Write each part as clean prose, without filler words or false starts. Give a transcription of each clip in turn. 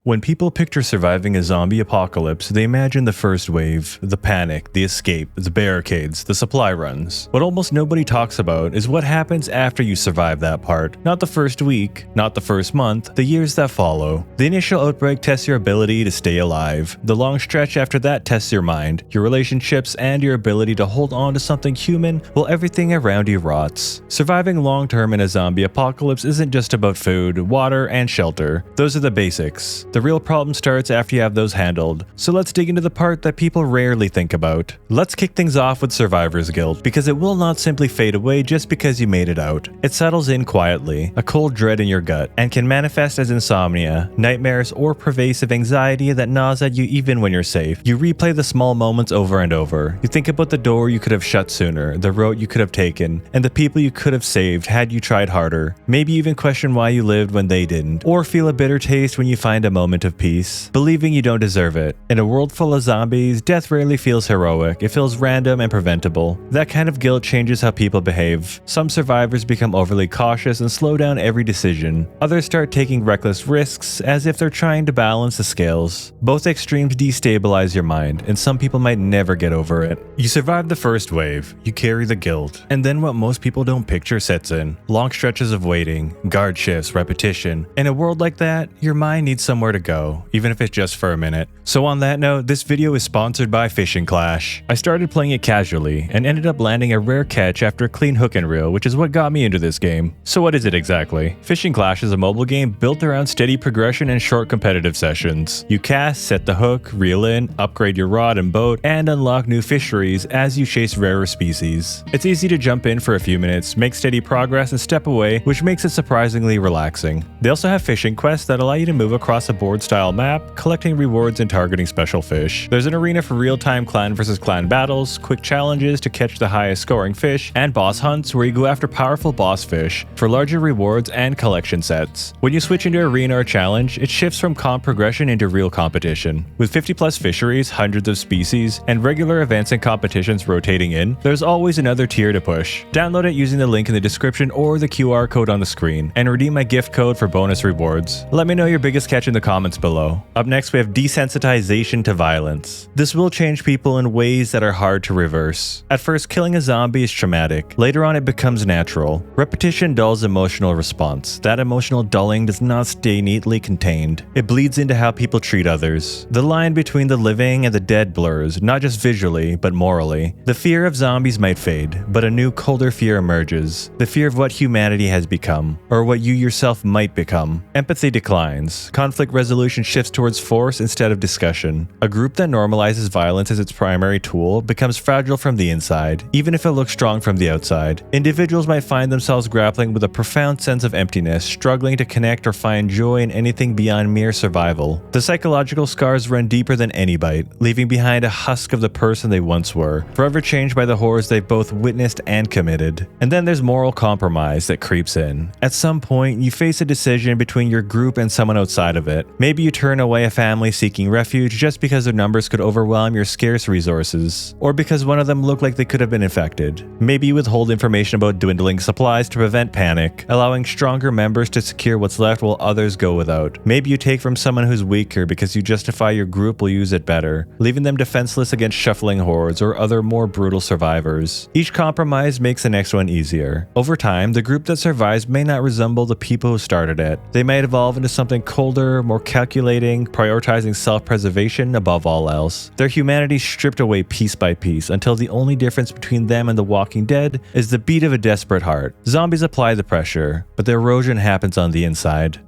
When people picture surviving a zombie apocalypse, they imagine the first wave, the panic, the escape, the barricades, the supply runs. What almost nobody talks about is what happens after you survive that part. Not the first week, not the first month, the years that follow. The initial outbreak tests your ability to stay alive. The long stretch after that tests your mind, your relationships, and your ability to hold on to something human while everything around you rots. Surviving long-term in a zombie apocalypse isn't just about food, water, and shelter. Those are the basics. The real problem starts after you have those handled. So let's dig into the part that people rarely think about. Let's kick things off with survivor's guilt, because it will not simply fade away just because you made it out. It settles in quietly, a cold dread in your gut, and can manifest as insomnia, nightmares, or pervasive anxiety that gnaws at you even when you're safe. You replay the small moments over and over. You think about the door you could have shut sooner, the road you could have taken, and the people you could have saved had you tried harder. Maybe even question why you lived when they didn't, or feel a bitter taste when you find a moment of peace, believing you don't deserve it. In a world full of zombies, death rarely feels heroic. It feels random and preventable. That kind of guilt changes how people behave. Some survivors become overly cautious and slow down every decision. Others start taking reckless risks as if they're trying to balance the scales. Both extremes destabilize your mind, and some people might never get over it. You survive the first wave, you carry the guilt, and then what most people don't picture sets in. Long stretches of waiting, guard shifts, repetition. In a world like that, your mind needs somewhere to go, even if it's just for a minute. So on that note, this video is sponsored by Fishing Clash. I started playing it casually and ended up landing a rare catch after a clean hook and reel, which is what got me into this game. So what is it exactly? Fishing Clash is a mobile game built around steady progression and short competitive sessions. You cast, set the hook, reel in, upgrade your rod and boat, and unlock new fisheries as you chase rarer species. It's easy to jump in for a few minutes, make steady progress, and step away, which makes it surprisingly relaxing. They also have fishing quests that allow you to move across a board-style map, collecting rewards and targeting special fish. There's an arena for real-time clan versus clan battles, quick challenges to catch the highest scoring fish, and boss hunts where you go after powerful boss fish for larger rewards and collection sets. When you switch into arena or challenge, it shifts from comp progression into real competition. With 50 plus fisheries, hundreds of species, and regular events and competitions rotating in, there's always another tier to push. Download it using the link in the description or the QR code on the screen, and redeem my gift code for bonus rewards. Let me know your biggest catch in the comments below. Up next, we have desensitization to violence. This will change people in ways that are hard to reverse. At first, killing a zombie is traumatic. Later on, it becomes natural. Repetition dulls emotional response. That emotional dulling does not stay neatly contained. It bleeds into how people treat others. The line between the living and the dead blurs, not just visually, but morally. The fear of zombies might fade, but a new, colder fear emerges. The fear of what humanity has become, or what you yourself might become. Empathy declines. Conflict resolution shifts towards force instead of discussion. A group that normalizes violence as its primary tool becomes fragile from the inside, even if it looks strong from the outside. Individuals might find themselves grappling with a profound sense of emptiness, struggling to connect or find joy in anything beyond mere survival. The psychological scars run deeper than any bite, leaving behind a husk of the person they once were, forever changed by the horrors they've both witnessed and committed. And then there's moral compromise that creeps in. At some point, you face a decision between your group and someone outside of it. Maybe you turn away a family seeking refuge just because their numbers could overwhelm your scarce resources, or because one of them looked like they could have been infected. Maybe you withhold information about dwindling supplies to prevent panic, allowing stronger members to secure what's left while others go without. Maybe you take from someone who's weaker because you justify your group will use it better, leaving them defenseless against shuffling hordes or other more brutal survivors. Each compromise makes the next one easier. Over time, the group that survives may not resemble the people who started it. They might evolve into something colder, more calculating, prioritizing self-preservation above all else. Their humanity stripped away piece by piece until the only difference between them and the Walking Dead is the beat of a desperate heart. Zombies apply the pressure, but the erosion happens on the inside.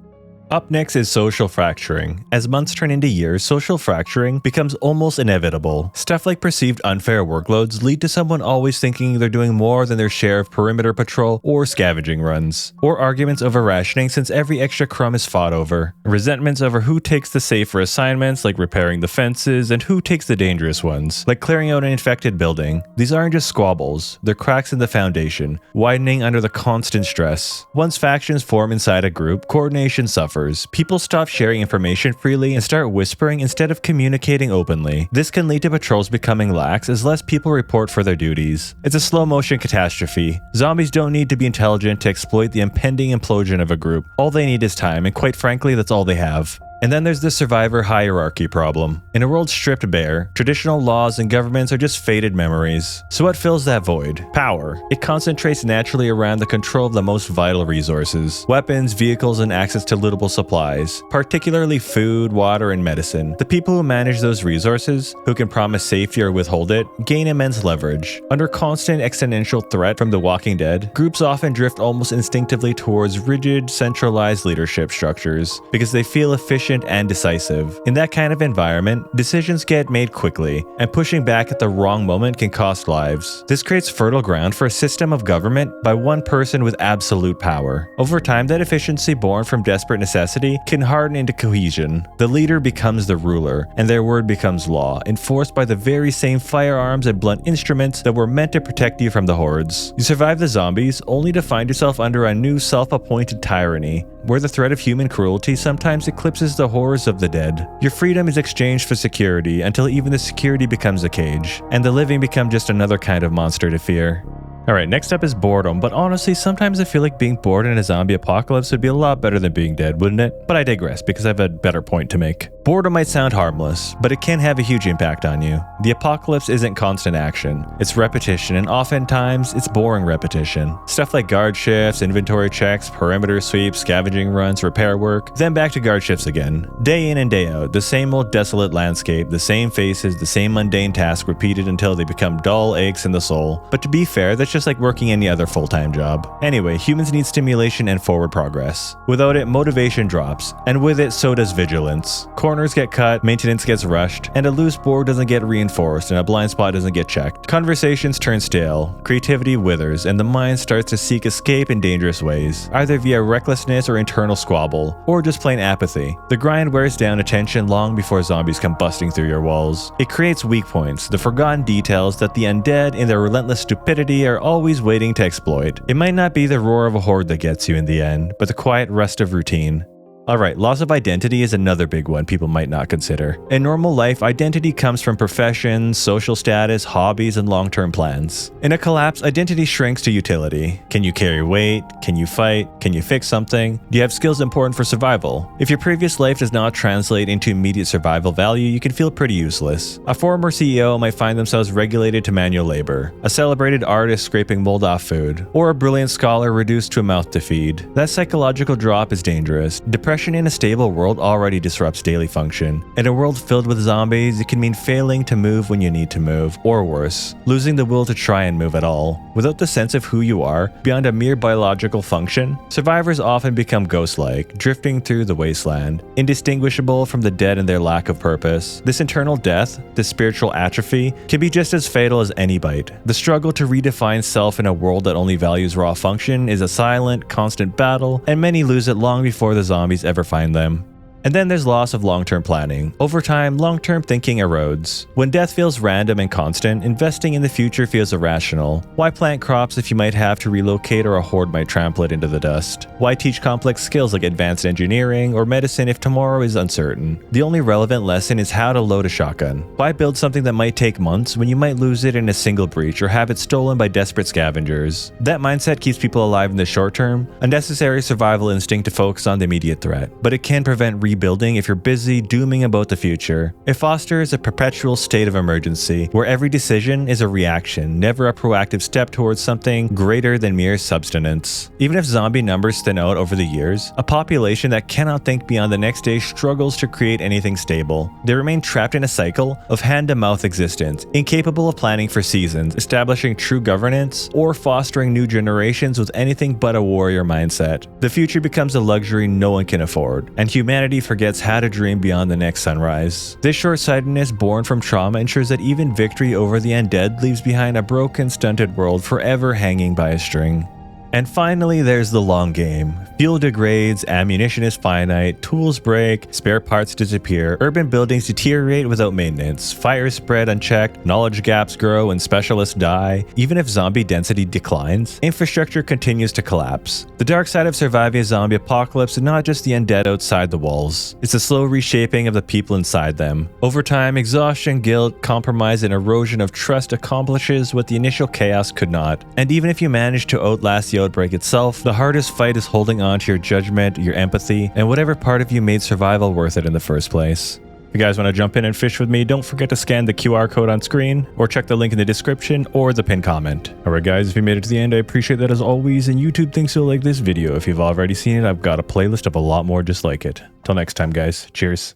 Up next is social fracturing. As months turn into years, social fracturing becomes almost inevitable. Stuff like perceived unfair workloads lead to someone always thinking they're doing more than their share of perimeter patrol or scavenging runs. Or arguments over rationing since every extra crumb is fought over. Resentments over who takes the safer assignments like repairing the fences and who takes the dangerous ones, like clearing out an infected building. These aren't just squabbles, they're cracks in the foundation, widening under the constant stress. Once factions form inside a group, coordination suffers. People stop sharing information freely and start whispering instead of communicating openly. This can lead to patrols becoming lax as less people report for their duties. It's a slow-motion catastrophe. Zombies don't need to be intelligent to exploit the impending implosion of a group. All they need is time, and quite frankly, that's all they have. And then there's the survivor hierarchy problem. In a world stripped bare, traditional laws and governments are just faded memories. So what fills that void? Power. It concentrates naturally around the control of the most vital resources: weapons, vehicles, and access to lootable supplies, particularly food, water, and medicine. The people who manage those resources, who can promise safety or withhold it, gain immense leverage. Under constant existential threat from The Walking Dead, groups often drift almost instinctively towards rigid, centralized leadership structures because they feel efficient and decisive. In that kind of environment, decisions get made quickly, and pushing back at the wrong moment can cost lives. This creates fertile ground for a system of government by one person with absolute power. Over time, that efficiency born from desperate necessity can harden into cohesion. The leader becomes the ruler, and their word becomes law, enforced by the very same firearms and blunt instruments that were meant to protect you from the hordes. You survive the zombies, only to find yourself under a new self-appointed tyranny, where the threat of human cruelty sometimes eclipses the horrors of the dead. Your freedom is exchanged for security until even the security becomes a cage, and the living become just another kind of monster to fear. Alright, next up is boredom, but honestly, sometimes I feel like being bored in a zombie apocalypse would be a lot better than being dead, wouldn't it? But I digress, because I have a better point to make. Boredom might sound harmless, but it can have a huge impact on you. The apocalypse isn't constant action. It's repetition, and oftentimes, it's boring repetition. Stuff like guard shifts, inventory checks, perimeter sweeps, scavenging runs, repair work, then back to guard shifts again. Day in and day out, the same old desolate landscape, the same faces, the same mundane tasks repeated until they become dull aches in the soul. But to be fair, that's just like working any other full-time job. Anyway, humans need stimulation and forward progress. Without it, motivation drops, and with it, so does vigilance. Corners get cut, maintenance gets rushed, and a loose board doesn't get reinforced, and a blind spot doesn't get checked. Conversations turn stale, creativity withers, and the mind starts to seek escape in dangerous ways, either via recklessness or internal squabble, or just plain apathy. The grind wears down attention long before zombies come busting through your walls. It creates weak points, the forgotten details that the undead, in their relentless stupidity, are always waiting to exploit. It might not be the roar of a horde that gets you in the end, but the quiet rust of routine. Alright, loss of identity is another big one people might not consider. In normal life, identity comes from professions, social status, hobbies, and long-term plans. In a collapse, identity shrinks to utility. Can you carry weight? Can you fight? Can you fix something? Do you have skills important for survival? If your previous life does not translate into immediate survival value, you can feel pretty useless. A former CEO might find themselves regulated to manual labor, a celebrated artist scraping mold off food, or a brilliant scholar reduced to a mouth to feed. That psychological drop is dangerous. Depression in a stable world already disrupts daily function. In a world filled with zombies, it can mean failing to move when you need to move, or worse, losing the will to try and move at all. Without the sense of who you are, beyond a mere biological function, survivors often become ghost-like, drifting through the wasteland, indistinguishable from the dead in their lack of purpose. This internal death, this spiritual atrophy, can be just as fatal as any bite. The struggle to redefine self in a world that only values raw function is a silent, constant battle, and many lose it long before the zombies ever find them. And then there's loss of long-term planning. Over time, long-term thinking erodes. When death feels random and constant, investing in the future feels irrational. Why plant crops if you might have to relocate or a horde might trample it into the dust? Why teach complex skills like advanced engineering or medicine if tomorrow is uncertain? The only relevant lesson is how to load a shotgun. Why build something that might take months when you might lose it in a single breach or have it stolen by desperate scavengers? That mindset keeps people alive in the short term, a necessary survival instinct to focus on the immediate threat, but it can prevent rebuilding if you're busy dooming about the future. It fosters a perpetual state of emergency, where every decision is a reaction, never a proactive step towards something greater than mere subsistence. Even if zombie numbers thin out over the years, a population that cannot think beyond the next day struggles to create anything stable. They remain trapped in a cycle of hand-to-mouth existence, incapable of planning for seasons, establishing true governance, or fostering new generations with anything but a warrior mindset. The future becomes a luxury no one can afford, and humanity forgets how to dream beyond the next sunrise. This short-sightedness born from trauma ensures that even victory over the undead leaves behind a broken, stunted world forever hanging by a string. And finally, there's the long game. Fuel degrades, ammunition is finite, tools break, spare parts disappear, urban buildings deteriorate without maintenance, fires spread unchecked, knowledge gaps grow, and specialists die. Even if zombie density declines, infrastructure continues to collapse. The dark side of surviving a zombie apocalypse is not just the undead outside the walls. It's a slow reshaping of the people inside them. Over time, exhaustion, guilt, compromise, and erosion of trust accomplishes what the initial chaos could not. And even if you manage to outlast the the outbreak itself, the hardest fight is holding on to your judgment, your empathy, and whatever part of you made survival worth it in the first place. If you guys want to jump in and fish with me, don't forget to scan the QR code on screen, or check the link in the description or the pinned comment. Alright guys, if you made it to the end, I appreciate that as always, and YouTube thinks you'll like this video. If you've already seen it, I've got a playlist of a lot more just like it. Till next time guys, cheers.